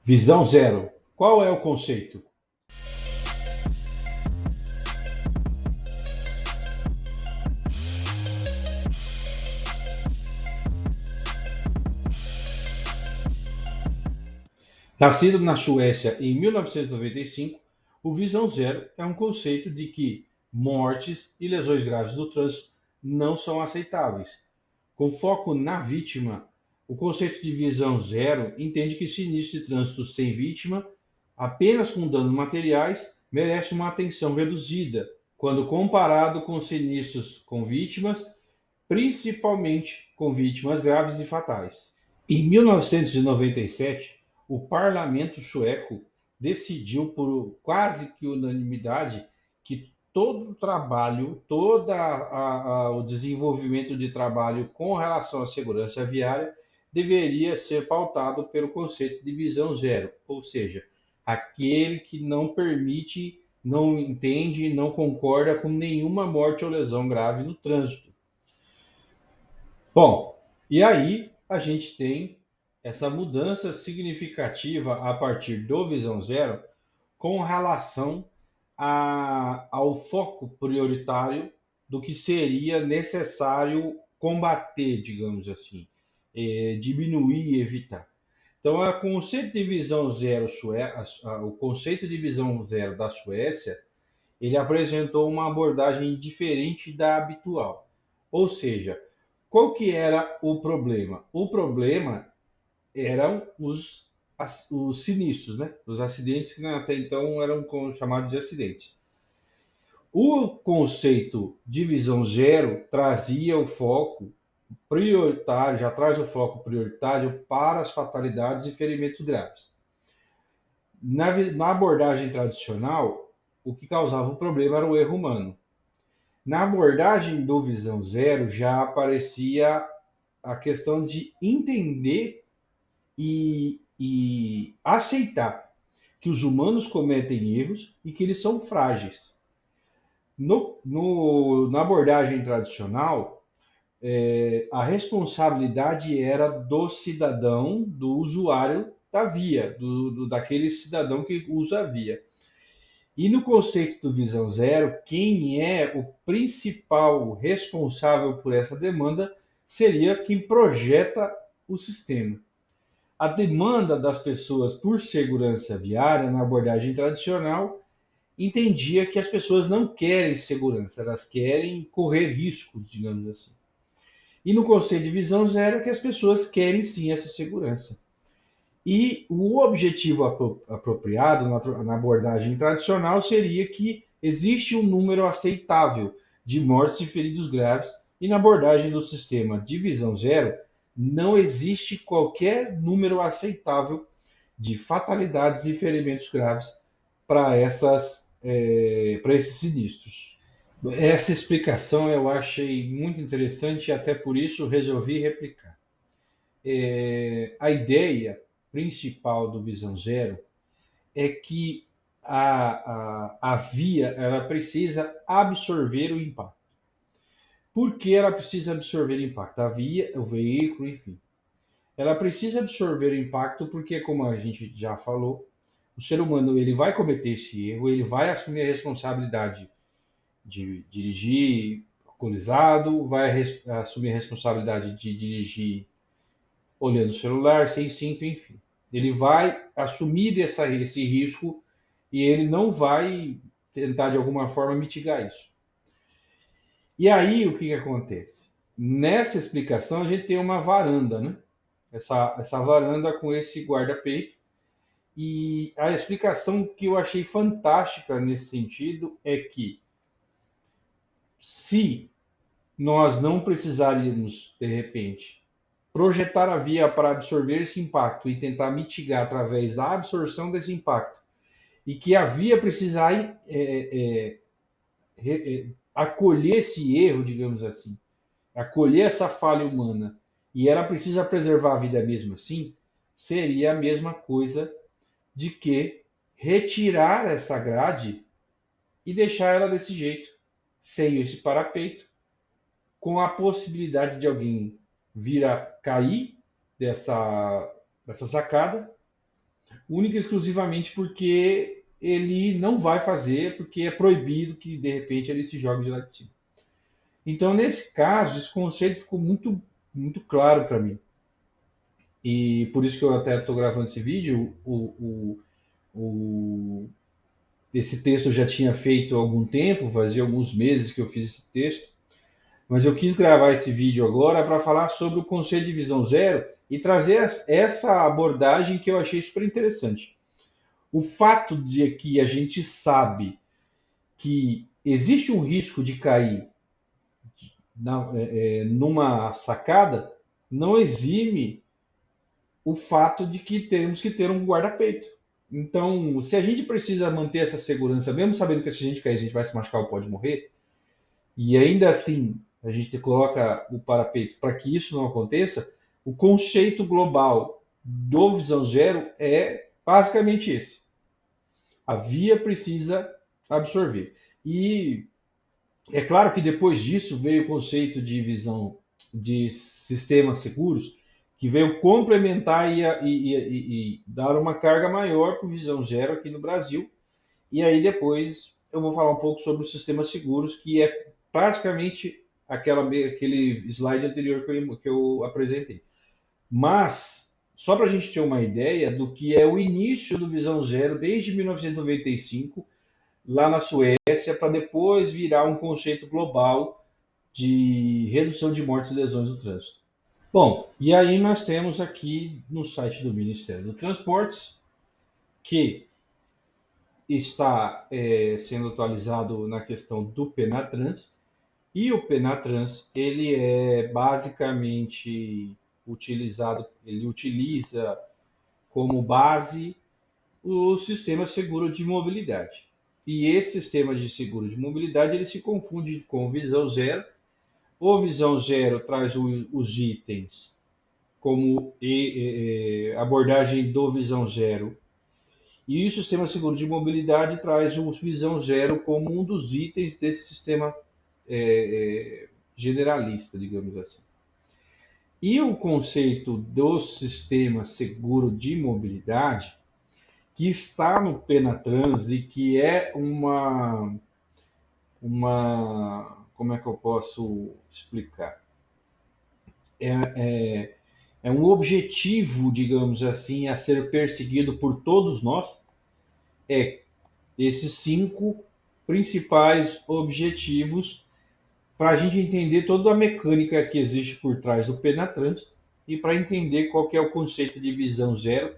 Visão zero. Qual é o conceito? Nascido na Suécia em 1995, o Visão Zero é um conceito de que mortes e lesões graves no trânsito não são aceitáveis. Com foco na vítima, o conceito de visão zero entende que sinistro de trânsito sem vítima, apenas com danos materiais, merece uma atenção reduzida, quando comparado com sinistros com vítimas, principalmente com vítimas graves e fatais. Em 1997, o parlamento sueco decidiu por quase que unanimidade que todo o trabalho, o desenvolvimento de trabalho com relação à segurança viária deveria ser pautado pelo conceito de visão zero, ou seja, aquele que não permite, não entende, não concorda com nenhuma morte ou lesão grave no trânsito. Bom, e aí a gente tem essa mudança significativa a partir do Visão Zero com relação ao foco prioritário do que seria necessário combater, digamos assim, diminuir e evitar. Então, o conceito de visão zero da Suécia, ele apresentou uma abordagem diferente da habitual. Ou seja, qual que era o problema? O problema eram os sinistros, né? Os acidentes que até então eram chamados de acidentes. O conceito de visão zero trazia o foco prioritário, já traz o foco prioritário para as fatalidades e ferimentos graves. Na abordagem tradicional, o que causava o problema era o erro humano. Na abordagem do Visão Zero já aparecia a questão de entender e aceitar que os humanos cometem erros e que eles são frágeis. Na abordagem tradicional, a responsabilidade era do cidadão, do usuário da via, daquele cidadão que usa a via. E no conceito do Visão Zero, quem é o principal responsável por essa demanda seria quem projeta o sistema. A demanda das pessoas por segurança viária, na abordagem tradicional, entendia que as pessoas não querem segurança, elas querem correr riscos, digamos assim. E no conceito de visão zero, que as pessoas querem sim essa segurança. E o objetivo apropriado na abordagem tradicional seria que existe um número aceitável de mortes e feridos graves, e na abordagem do sistema de visão zero, não existe qualquer número aceitável de fatalidades e ferimentos graves para esses sinistros. Essa explicação eu achei muito interessante e até por isso resolvi replicar. A ideia principal do Visão Zero é que a via ela precisa absorver o impacto. Por que ela precisa absorver o impacto? A via, o veículo, enfim. Ela precisa absorver o impacto porque, como a gente já falou, o ser humano ele vai cometer esse erro, ele vai assumir a responsabilidade de dirigir alcoolizado, vai assumir a responsabilidade de dirigir olhando o celular, sem cinto, enfim. Ele vai assumir esse risco e ele não vai tentar de alguma forma mitigar isso. E aí o que acontece? Nessa explicação a gente tem uma varanda, né? Essa varanda com esse guarda-peito. E a explicação que eu achei fantástica nesse sentido é que se nós não precisaríamos, de repente, projetar a via para absorver esse impacto e tentar mitigar através da absorção desse impacto, e que a via precisar acolher esse erro, digamos assim, acolher essa falha humana, e ela precisa preservar a vida mesmo assim, seria a mesma coisa de que retirar essa grade e deixar ela desse jeito, sem esse parapeito, com a possibilidade de alguém vir a cair dessa sacada única e exclusivamente porque ele não vai fazer, porque é proibido que de repente ele se jogue de lá de cima. Então, nesse caso, esse conceito ficou muito claro para mim. E por isso que eu até estou gravando esse vídeo. Esse texto eu já tinha feito há algum tempo, fazia alguns meses que eu fiz esse texto, mas eu quis gravar esse vídeo agora para falar sobre o conceito de visão zero e trazer essa abordagem que eu achei super interessante. O fato de que a gente sabe que existe um risco de cair numa sacada não exime o fato de que temos que ter um guarda-peito. Então, se a gente precisa manter essa segurança, mesmo sabendo que se a gente cair, a gente vai se machucar ou pode morrer, e ainda assim a gente coloca o parapeito para que isso não aconteça, o conceito global do Visão Zero é basicamente esse. A via precisa absorver. E é claro que depois disso veio o conceito de visão de sistemas seguros, que veio complementar e dar uma carga maior para o Visão Zero aqui no Brasil. E aí depois eu vou falar um pouco sobre os sistemas seguros, que é praticamente aquele slide anterior que eu apresentei. Mas, só para a gente ter uma ideia do que é o início do Visão Zero desde 1995, lá na Suécia, para depois virar um conceito global de redução de mortes e lesões no trânsito. Bom, e aí nós temos aqui no site do Ministério dos Transportes, que está sendo atualizado na questão do Penatrans, e o Penatrans ele é basicamente utilizado, ele utiliza como base o sistema seguro de mobilidade. E esse sistema de seguro de mobilidade ele se confunde com o Visão Zero. O Visão Zero traz os itens como abordagem do Visão Zero. E o sistema seguro de mobilidade traz o Visão Zero como um dos itens desse sistema generalista, digamos assim. E o conceito do sistema seguro de mobilidade, que está no Penatrans e que é como é que eu posso explicar? É um objetivo, digamos assim, a ser perseguido por todos nós, esses 5 principais objetivos para a gente entender toda a mecânica que existe por trás do Penatrans e para entender qual que é o conceito de visão zero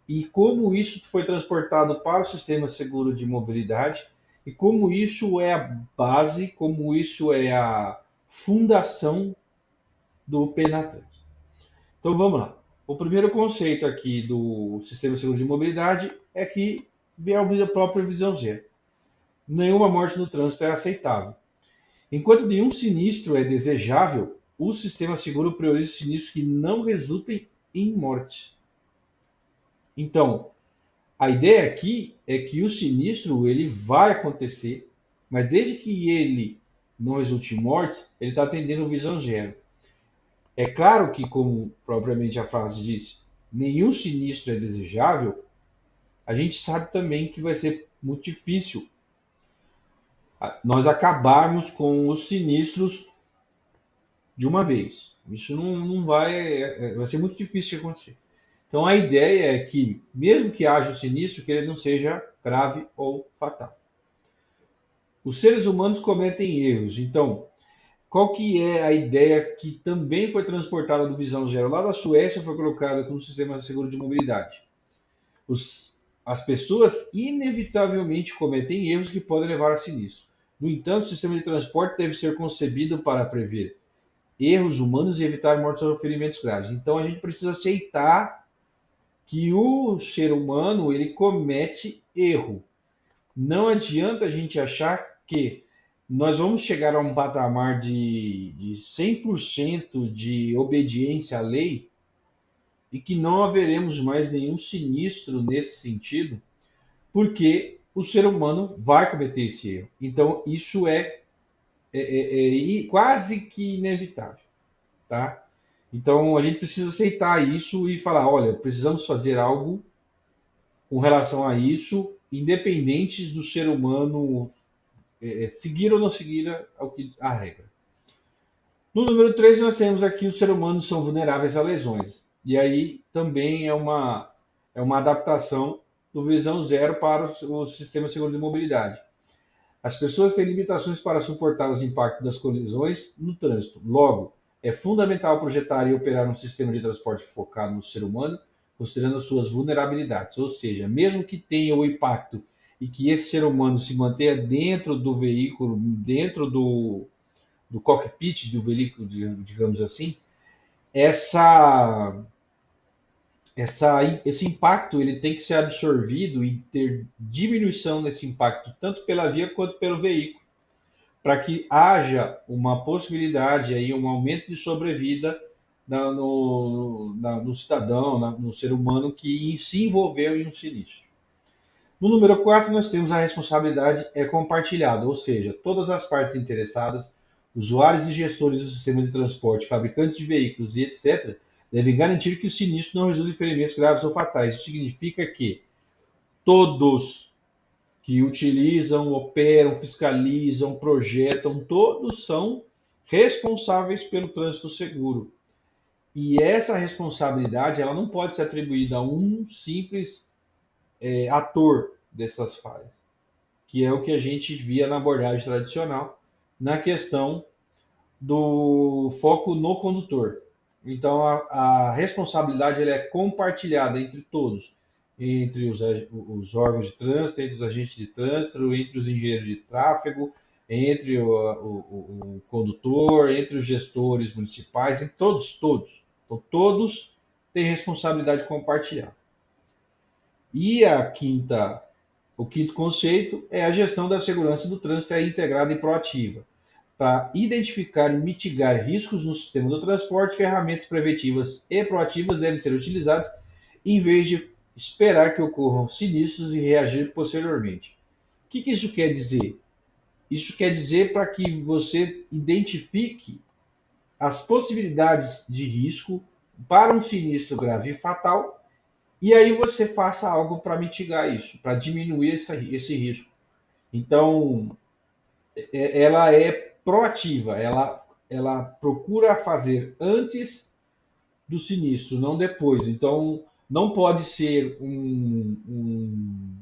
e como isso foi transportado para o sistema seguro de mobilidade e como isso é a base, como isso é a fundação do Penatrans. Então vamos lá. O primeiro conceito aqui do sistema seguro de mobilidade é que é a própria visão zero. Nenhuma morte no trânsito é aceitável. Enquanto nenhum sinistro é desejável, o sistema seguro prioriza sinistros que não resultem em morte. Então, a ideia aqui é que o sinistro ele vai acontecer, mas desde que ele não resulte em mortes, ele está atendendo visão zero. É claro que, como propriamente a frase diz, nenhum sinistro é desejável, a gente sabe também que vai ser muito difícil nós acabarmos com os sinistros de uma vez. Isso não vai ser muito difícil de acontecer. Então a ideia é que, mesmo que haja o sinistro, que ele não seja grave ou fatal. Os seres humanos cometem erros. Então, qual que é a ideia que também foi transportada do Visão Zero? Lá da Suécia foi colocada como sistema seguro de mobilidade. As pessoas inevitavelmente cometem erros que podem levar a sinistro. No entanto, o sistema de transporte deve ser concebido para prever erros humanos e evitar mortes ou ferimentos graves. Então a gente precisa aceitar que o ser humano ele comete erro. Não adianta a gente achar que nós vamos chegar a um patamar de 100% de obediência à lei e que não haveremos mais nenhum sinistro nesse sentido, porque o ser humano vai cometer esse erro. Então, isso é quase que inevitável. Tá? Então, a gente precisa aceitar isso e falar, olha, precisamos fazer algo com relação a isso, independentes do ser humano seguir ou não seguir a regra. No número 3, nós temos aqui os seres humanos são vulneráveis a lesões. E aí também é uma adaptação do Visão Zero para o sistema seguro de mobilidade. As pessoas têm limitações para suportar os impactos das colisões no trânsito. Logo, é fundamental projetar e operar um sistema de transporte focado no ser humano, considerando as suas vulnerabilidades. Ou seja, mesmo que tenha o impacto e que esse ser humano se mantenha dentro do veículo, dentro do cockpit do veículo, digamos assim, essa, esse impacto ele tem que ser absorvido e ter diminuição desse impacto, tanto pela via quanto pelo veículo, para que haja uma possibilidade, aí, um aumento de sobrevida no cidadão, no ser humano que se envolveu em um sinistro. No número 4, nós temos a responsabilidade compartilhada, ou seja, todas as partes interessadas, usuários e gestores do sistema de transporte, fabricantes de veículos e etc., devem garantir que o sinistro não resulte em ferimentos graves ou fatais. Isso significa que todos que utilizam, operam, fiscalizam, projetam, todos são responsáveis pelo trânsito seguro. E essa responsabilidade ela não pode ser atribuída a um simples ator dessas falhas, que é o que a gente via na abordagem tradicional, na questão do foco no condutor. Então, a responsabilidade ela é compartilhada entre todos, entre os órgãos de trânsito, entre os agentes de trânsito, entre os engenheiros de tráfego, entre o condutor, entre os gestores municipais, entre todos. Então, todos têm responsabilidade compartilhada. E o quinto conceito é a gestão da segurança do trânsito integrada e proativa. Para identificar e mitigar riscos no sistema do transporte, ferramentas preventivas e proativas devem ser utilizadas em vez de esperar que ocorram sinistros e reagir posteriormente. O que isso quer dizer? Isso quer dizer para que você identifique as possibilidades de risco para um sinistro grave e fatal, e aí você faça algo para mitigar isso, para diminuir esse risco. Então, ela é proativa, ela procura fazer antes do sinistro, não depois. Então, não pode ser como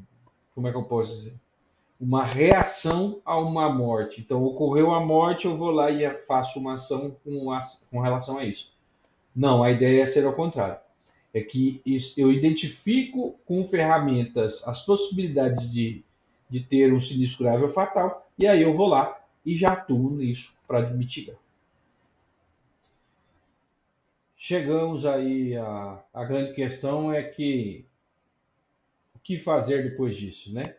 é que eu posso dizer? Uma reação a uma morte. Então, ocorreu a morte, eu vou lá e faço uma ação com relação a isso. Não, a ideia é ser ao contrário. É que eu identifico com ferramentas as possibilidades de ter um sinistro grave ou fatal, e aí eu vou lá e já atuo nisso para mitigar. Chegamos aí a grande questão é que o que fazer depois disso, né?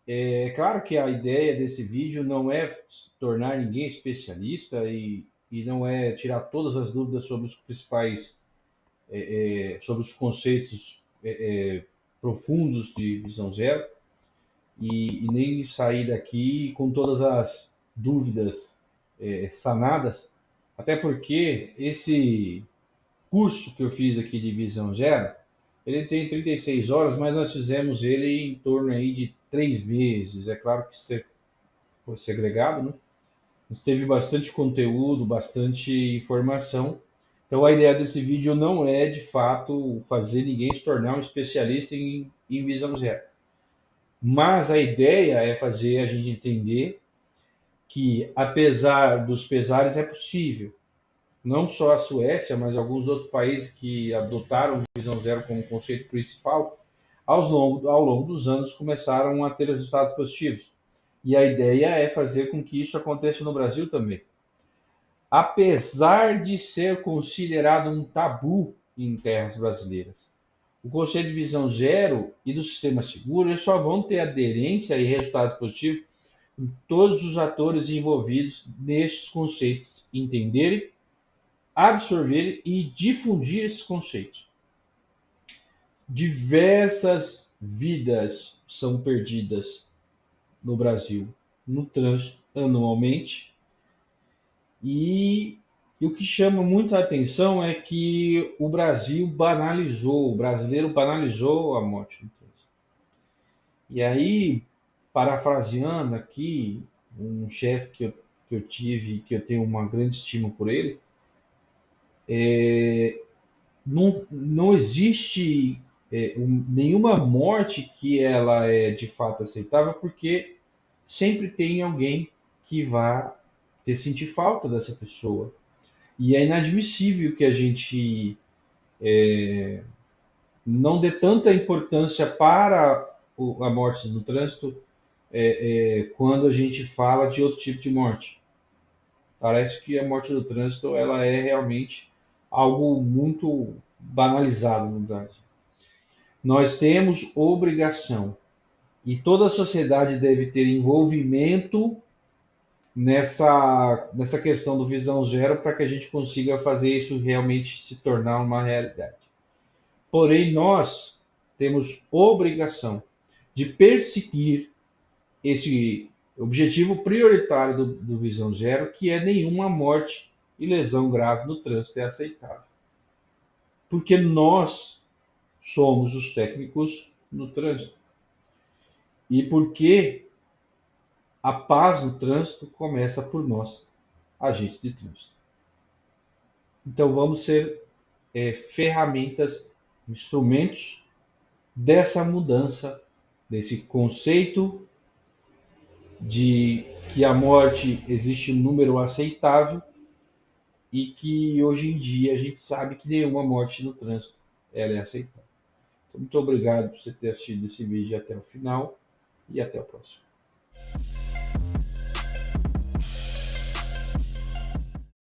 É claro que a ideia desse vídeo não é tornar ninguém especialista e não é tirar todas as dúvidas sobre os principais, sobre os conceitos profundos de visão zero e nem sair daqui com todas as dúvidas sanadas, até porque esse curso que eu fiz aqui de visão zero, ele tem 36 horas, mas nós fizemos ele em torno aí de 3 meses. É claro que foi segregado, né? Mas teve bastante conteúdo, bastante informação. Então a ideia desse vídeo não é, de fato, fazer ninguém se tornar um especialista em visão zero. Mas a ideia é fazer a gente entender que, apesar dos pesares, é possível. Não só a Suécia, mas alguns outros países que adotaram visão zero como conceito principal, ao longo dos anos começaram a ter resultados positivos. E a ideia é fazer com que isso aconteça no Brasil também. Apesar de ser considerado um tabu em terras brasileiras, o conceito de visão zero e do sistema seguro eles só vão ter aderência e resultados positivos com todos os atores envolvidos nestes conceitos entenderem, absorver e difundir esses conceitos. Diversas vidas são perdidas no Brasil no trânsito anualmente e o que chama muito a atenção é que o brasileiro banalizou a morte no trânsito. E aí, parafraseando aqui, um chefe que eu tive, que eu tenho uma grande estima por ele, não existe nenhuma morte que ela é de fato aceitável, porque sempre tem alguém que vai ter sentir falta dessa pessoa. E é inadmissível que a gente não dê tanta importância para a morte no trânsito quando a gente fala de outro tipo de morte. Parece que a morte no trânsito ela é realmente algo muito banalizado no Brasil. Nós temos obrigação e toda a sociedade deve ter envolvimento nessa questão do visão zero para que a gente consiga fazer isso realmente se tornar uma realidade. Porém, nós temos obrigação de perseguir esse objetivo prioritário do Visão Zero, que é nenhuma morte e lesão grave no trânsito é aceitável. Porque nós somos os técnicos no trânsito. E porque a paz no trânsito começa por nós, agentes de trânsito. Então vamos ser ferramentas, instrumentos dessa mudança, desse conceito de que a morte existe um número aceitável e que hoje em dia a gente sabe que nenhuma morte no trânsito ela é aceitável. Então, muito obrigado por você ter assistido esse vídeo até o final e até o próximo.